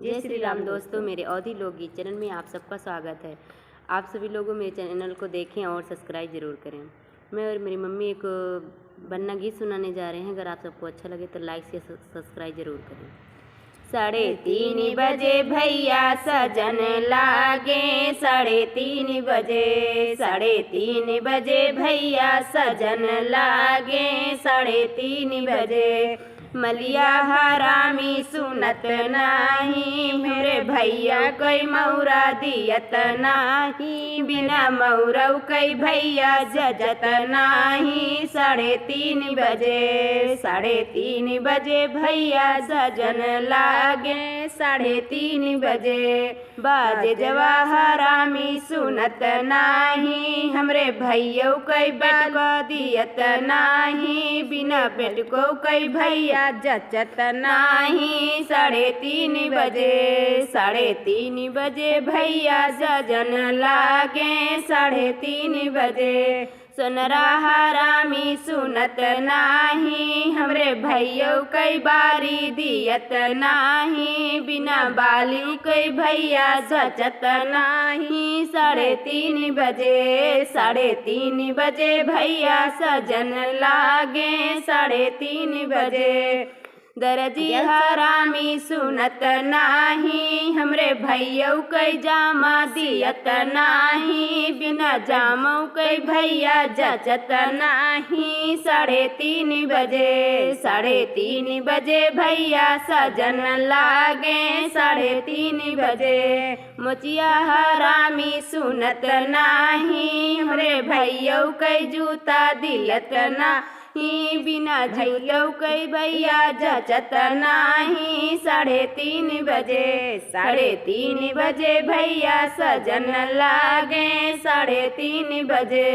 जय श्री राम दोस्तों, मेरे अवधी लोकगीत चैनल में आप सबका स्वागत है। आप सभी लोगों मेरे चैनल को देखें और सब्सक्राइब ज़रूर करें। मैं और मेरी मम्मी एक बन्ना गीत सुनाने जा रहे हैं। अगर आप सबको अच्छा लगे तो लाइक से सब्सक्राइब ज़रूर करें। 3:30 बजे भैया सजन लागे, 3:30 बजे, 3:30 बजे भैया सजन लागे, 3:30 बजे मलिया हरामी सुनत नाही, मेरे भैया कोई मौरा दियत नाही, बिना मौरव कई भैया जजत नाही। 3:30 बजे, 3:30 बजे भैया सजन लागे, 3:30 बजे बाजे जवाहरामी सुनत नाही, हमरे भैया कई बेट को दियत नाही, बिना बेट को कई भैया जचत नाही। 3:30 बजे, 3:30 बजे भैया सजन लागे, 3:30 बजे सोनरा हरामी सुनत नाही, हमरे भैया कई बारी दियत नाही, बिना बाली कई भैया जचत नाही। 3:30 बजे, 3:30 बजे भैया सजन लागे, 3:30 बजे दर्जी हरामी सुनत नाही, हमरे भैया कई जामा दियत नाही, बिना जामो कई भैया जचत नाही। 3:30 बजे, 3:30 बजे भैया सजन लागे, 3:30 बजे मोचिया हरामी सुनत नाही, हमरे भैया कई जूता दिलत नाही, बिना झैलौ कई भैया जचत नाही। 3:30 बजे, 3:30 बजे भैया सजन लागे, 3:30 बजे।